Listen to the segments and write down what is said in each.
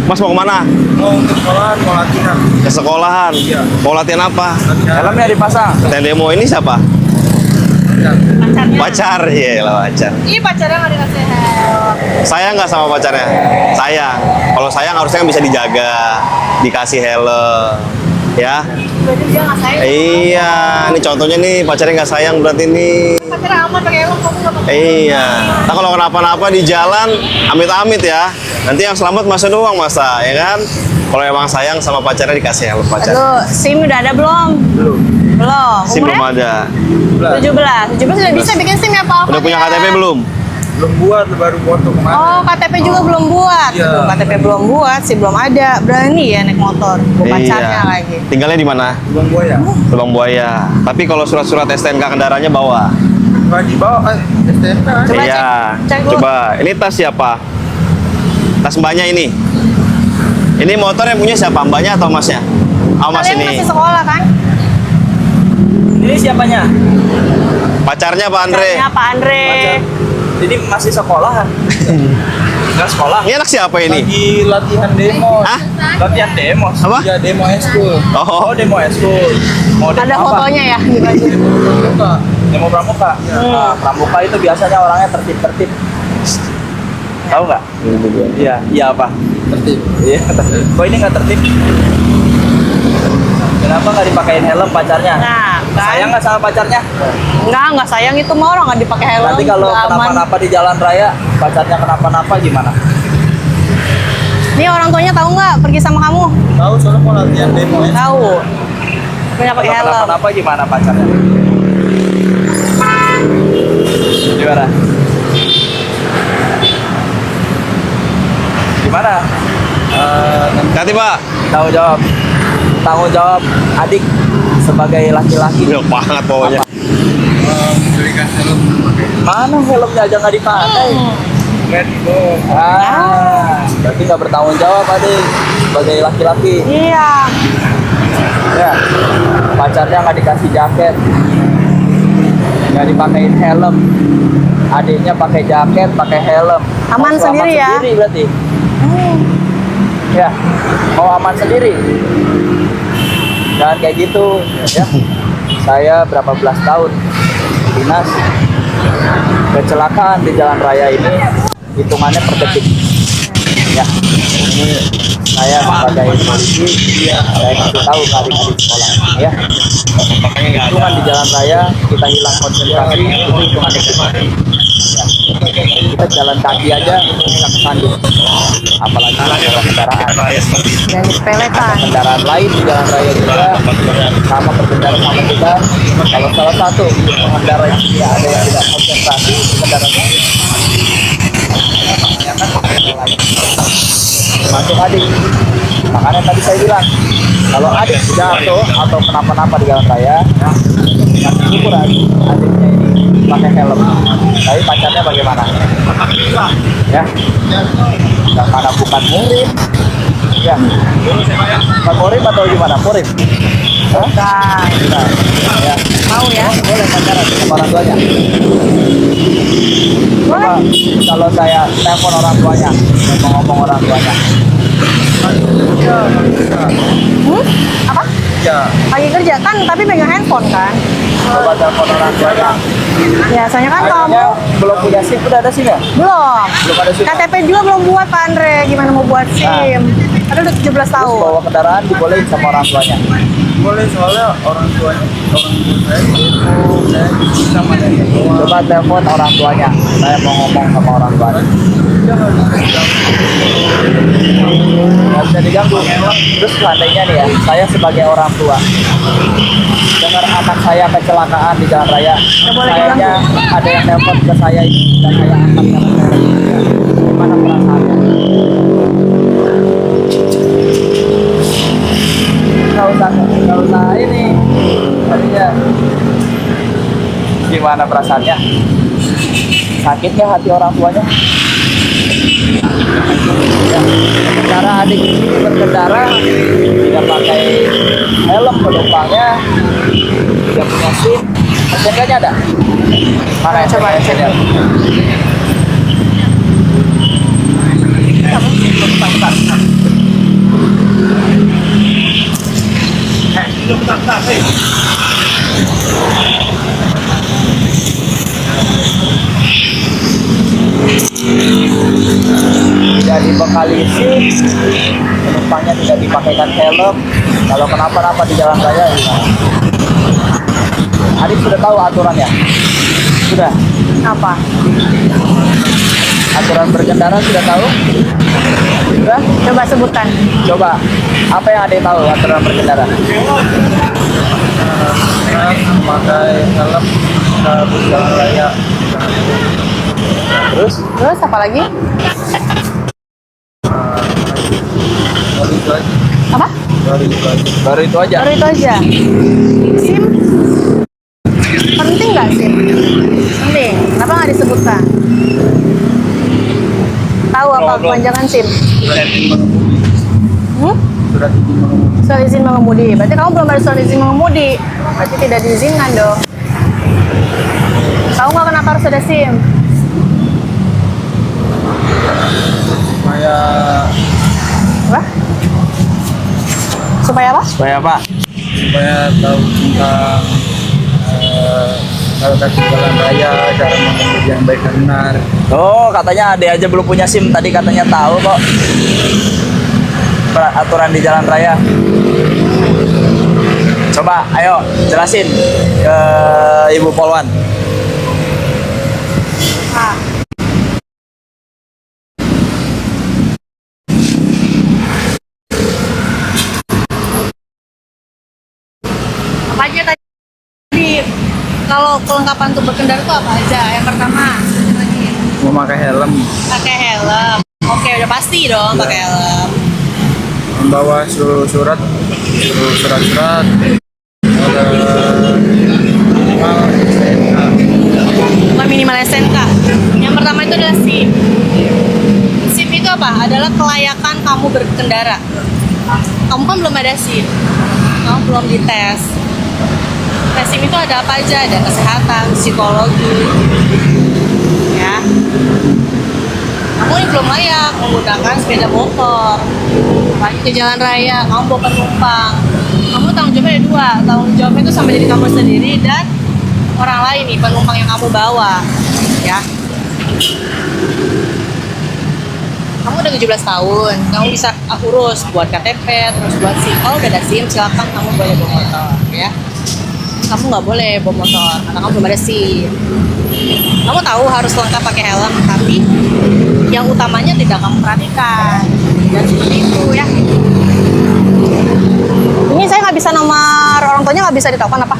Mas mau kemana? Mau ke sekolahan, mau latihan. Ke sekolahan? Iya. Mau latihan apa? Helmnya dipasang. Latihan demo ini siapa? Pacarnya. Pacar, iya lah pacar. Ih, pacarnya nggak dikasih helm. Sayang nggak sama pacarnya? Sayang. Kalau sayang harusnya kan bisa dijaga, dikasih helm, ya. Berarti dia nggak sayang. Iya, ini contohnya nih pacarnya nggak sayang berarti nih. Pacarnya aman pakai helm, kamu nggak pakai. Iya. Nah kalau kenapa-napa di jalan, amit-amit ya. Nanti yang selamat masa doang masa, ya kan? Kalau emang sayang sama pacarnya dikasih helm pacar. Aduh, SIM udah ada belum? Belum. Belum. SIM belum ada. 17 udah bisa bikin SIM ya Pak? Udah punya KTP belum? Belum buat, baru foto kemarin. Oh, KTP juga belum buat. Iya. Aduh, KTP belum buat sih, belum ada. Berani ya naik motor. Pacarnya lagi. Tinggalnya di mana? Bang Buaya. Lubang Buaya. Tapi kalau surat-surat STNK kendaraannya bawa. Nggak dibawa, STNK. Coba Iya. cek dulu. Coba. Ini tas siapa? Tas mbaknya ini. Ini motor yang punya siapa? Mbaknya atau masnya? Oh, mas Kalian ini. masih sekolah kan? Ini siapanya? Pacarnya Pak Andre. Pacarnya Pak Andre. Pacar. Jadi masih sekolahan. Enggak sekolah. Ini anak siapa ini? Lagi latihan demo. Hah? Latihan demo. Apa? Ya, demo eskul. Oh, Oh, demo eskul. Mau demo Ada apa? fotonya ya di baju. Buka. Demo pramuka. Nah, pramuka itu biasanya orangnya tertib-tertib. Tahu nggak? Iya. Iya apa? Tertib. Iya. Kok ini nggak tertib? Kenapa nggak dipakein helm pacarnya? Nah, kan? Sayang nggak sama pacarnya? Nggak sayang itu mah orang nggak dipakai helm. Nanti kalau nggak aman. kenapa-napa di jalan raya, pacarnya kenapa-napa gimana? Nih orang tuanya tahu nggak pergi sama kamu? Tahu soalnya mau latihan demo eskul. Tahu. Punya pakai Kalau helm. kenapa-napa gimana pacarnya? Gimana? Gimana? hati Pak. Tanggung jawab adik sebagai laki-laki. Gila banget pokoknya. Belikan helm. Mana helmnya aja nggak dipakai? Keren dong. Berarti nggak bertanggung jawab adik sebagai laki-laki. Iya. Ya, pacarnya nggak dikasih jaket, nggak dipakein helm. Adiknya pakai jaket, pakai helm. Aman Mau selamat sendiri ya? Sendiri berarti. Ya, mau aman sendiri. Jangan kayak gitu, ya. Saya berapa belas tahun dinas, kecelakaan di jalan raya ini hitungannya per detik. Ya, ini saya sebagai polisi, saya kasih tahu ke adik-adik sekolah, ya. Hitungan di jalan raya kita hilang konsentrasi itu hitungan detik. Ya. Kita jalan kaki aja bisa kesandung, apalagi bawa kendaraan. Dan disepelekan. Kendaraan lain di jalan raya juga sama berkendara sama kita. Kalau salah satu pengendara yang tidak ada yang tidak konsentrasi kendaraannya masuk adik. Makanya tadi saya bilang kalau adik jatuh atau kenapa-napa di jalan raya, kasih ukuran adiknya ini pakai helm. Tapi pacarnya bagaimana? Ya, yang mana bukan murid? Ya, bukan murid atau gimana? Murid? Hah? Nah, ya. Mau ya? Boleh pacaran sama orang tuanya? Coba kalau saya telepon orang tuanya, mau ngomong orang tuanya. Apa? Ya. Lagi kerja kan, tapi pegang handphone kan? Coba telepon orang tuanya. Biasanya kan kamu Akhirnya belum punya SIM, udah ada SIM ya? belum. Belum ada SIM. KTP juga belum buat Pak Andre. Gimana mau buat SIM? Padahal udah 17 Terus tahun. bawa kendaraan dibolehin sama orang tuanya. Boleh soalnya orang tua saya demo, saya sama nenek tua. Coba telepon orang tuanya. Saya mau ngomong sama orang tuanya. Nggak bisa diganggu. Terus seandainya nih ya, saya sebagai orang tua dengar anak saya kecelakaan di jalan raya, boleh kayaknya ada yang telepon ke saya ini dan saya angkat karena saya gimana perasaannya? Nggak usah ini tadinya gimana perasaannya? Sakit nggak hati orang tuanya? Ya, cara adik ini berkendara tidak pakai helm penumpangnya, tidak punya SIM, STNK-nya ada? Mana coba STNK-nya? tidak dibekali SIM, penumpangnya tidak dipakaikan helm, kalau kenapa-napa di jalan raya gimana? Adik sudah tahu aturannya? Sudah? Apa? Aturan berkendara sudah tahu? Sudah? Coba sebutkan. Coba, apa yang adik tahu aturan berkendara? Pakai helm di jalan raya. Terus? Terus apa lagi? Baru itu aja. Apa? Baru itu aja. Baru itu aja? Baru itu aja. SIM? Penting nggak SIM? Penting. Kenapa nggak disebutkan? Tahu apa kepanjangan SIM? Surat izin mengemudi. Hmm? Surat izin mengemudi. Surat izin mengemudi. Berarti kamu belum ada surat izin mengemudi. Berarti tidak diizinkan dong. Tahu nggak kenapa harus ada SIM? Supaya Apa? Supaya apa? Supaya apa? supaya tahu tentang kalau kasih jalan raya, cara mengemudi yang baik dan benar. Oh, katanya adik aja belum punya SIM. Tadi katanya tahu kok aturan di jalan raya. Coba, ayo jelasin ke Ibu Polwan. Ah. Apa aja tadi? Kalau kelengkapan untuk berkendara itu apa aja? Yang pertama, lagi Memakai helm, pakai helm. Oke, udah pasti dong pakai helm. membawa surat-surat, ada minimal STNK. Bukan minimal SNK. Yang pertama itu adalah SIM. SIM itu apa? Adalah kelayakan kamu berkendara. Kamu kan belum ada SIM. Kamu belum dites. Tes SIM itu ada apa aja? Ada kesehatan, psikologi. Ya. Kamu ini belum layak menggunakan sepeda motor. Lagi ke jalan raya, kamu bawa penumpang. Kamu tanggung jawabnya ada dua. Tanggung jawabnya itu sama diri kamu sendiri dan orang lain nih, penumpang yang kamu bawa. Ya. Kamu udah 17 tahun, kamu bisa urus buat KTP, terus buat SIM. Kalau udah ada SIM, silakan kamu boleh bawa motor, ya. Kamu nggak boleh bawa motor karena kamu belum ada SIM. Kamu tahu harus lengkap pakai helm, tapi yang utamanya tidak kamu perhatikan. Dan seperti itu, ya. Ini saya nggak bisa nomor orang tuanya, nggak bisa ditelepon apa?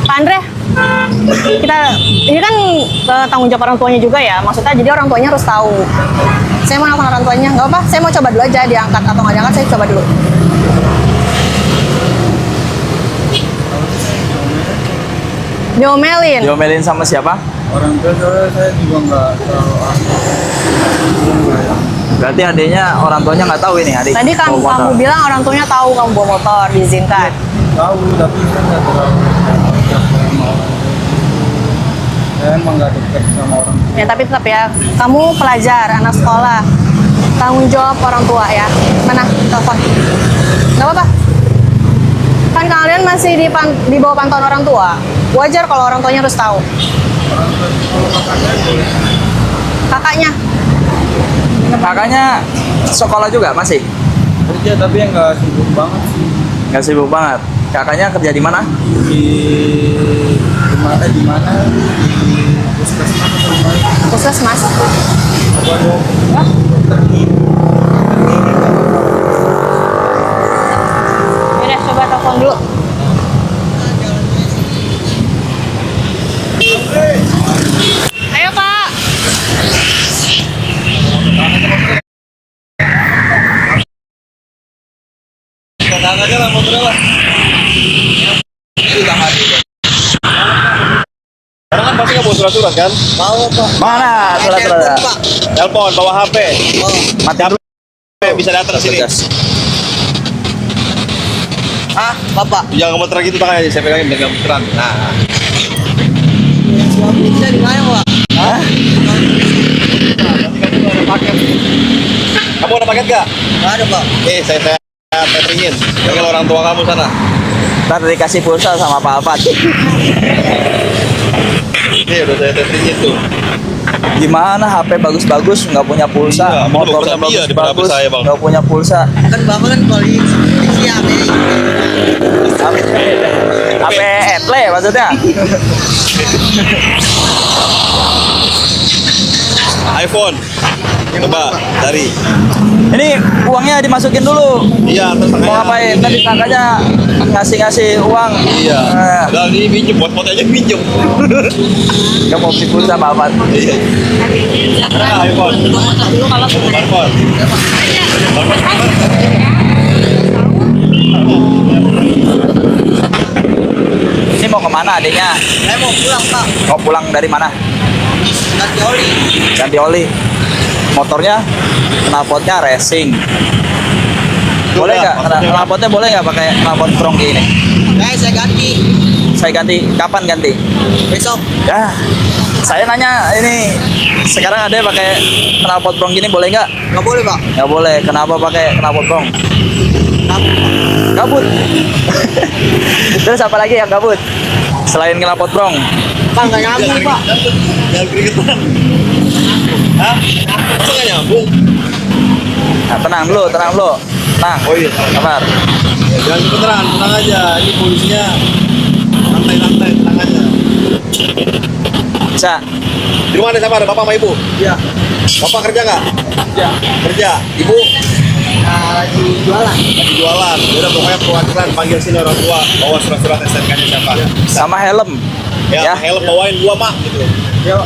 Pak Andre, ini kan tanggung jawab orang tuanya juga ya. Maksudnya jadi orang tuanya harus tahu. Saya mau nelfon orang tuanya, nggak apa? Saya mau coba dulu aja diangkat atau nggak diangkat, saya coba dulu. Diomelin. Diomelin sama siapa? Orang tua saya juga nggak terlalu Berarti adiknya orang tuanya nggak tahu ini adik. Tadi kan bawa motor. kamu bilang orang tuanya tahu kamu bawa motor, diizinkan. tahu, tapi saya nggak terlalu dekat sama orang. Saya emang nggak dekat sama orang. Ya tapi tetap ya, kamu pelajar, anak sekolah, tanggung jawab orang tua ya. Mana telepon? Nggak apa-apa. Kan kalian masih di bawah pantauan orang tua. Wajar kalau orang tuanya harus tahu. Orang tua kalau kakaknya boleh. Kakaknya, Kakaknya sekolah juga masih? Kerja tapi yang nggak sibuk banget sih. Nggak sibuk banget. Kakaknya kerja di mana? Di mana di puskesmas atau di mana? puskesmas. Waduh, dokter gigi. Yaudah, coba telepon dulu. Ayo Pak. Kagak aja lah motornya lah. Sudah hadir. Sekarang kan pasti nggak bawa surat-surat kan? Mau Pak. Mana surat-surat? Telepon, bawa HP. Mati dulu. Bisa datang sini. Ah, Bapak. Jangan gemeteran gitu tangannya, saya pegangin biar nggak gemeteran. Nah, Suami bisa di mana, Pak? Hah? kamu ada paket nggak? Nggak ada, Pak. Saya tetringin. Panggil orang tua kamu sana. Ntar dikasih pulsa sama Pak Afat. Nih udah saya tetringin tuh. Gimana HP bagus-bagus nggak punya pulsa, Iya, motornya bagus iya daripada bagus-bagus HP saya, Bang. nggak punya pulsa. Kan bapak kan polisi siap ya. HP etle maksudnya. iPhone. Coba cari. Ini uangnya dimasukin dulu. Iya, terus Mau ngapain? Tadi disangkanya ngasih uang. Iya. Nah, Udah ini pinjem, buat foto aja pinjem. nggak mau beli pulsa apa-apa. Iya. Nah, iPhone. Kalau iPhone. Ini mau kemana adiknya? Saya mau pulang Pak. Mau pulang dari mana? Ganti oli. Ganti oli. Motornya knalpotnya racing. Boleh nggak? Knalpotnya boleh nggak pakai knalpot Prongki ini? Saya ganti Saya ganti. Kapan ganti? besok. Ya, saya nanya ini sekarang ada yang pakai knalpot Prong gini boleh nggak? Nggak boleh Pak. Nggak boleh. Kenapa pakai knalpot Prong? Gabut. Terus apa lagi yang gabut? Selain knalpot Prong? Pak nggak nyambung Pak. Jangan keringetan. Hah? Masa nggak nyambung? Nah, tenang dulu. Tenang. Oh iya. Sabar. Jangan kebetulan, tenang aja. Ini polisinya santai-santai, tenang aja. Bisa. Di mana siapa? Ada bapak sama ibu? Iya. Bapak kerja nggak? Iya. Kerja. Ibu Lagi jualan. lagi jualan. Udah pokoknya perwakilan panggil sini orang tua. Bawa surat-surat STNK-nya siapa? Sama helm. Ya, helm bawain 2 mak gitu. Yuk.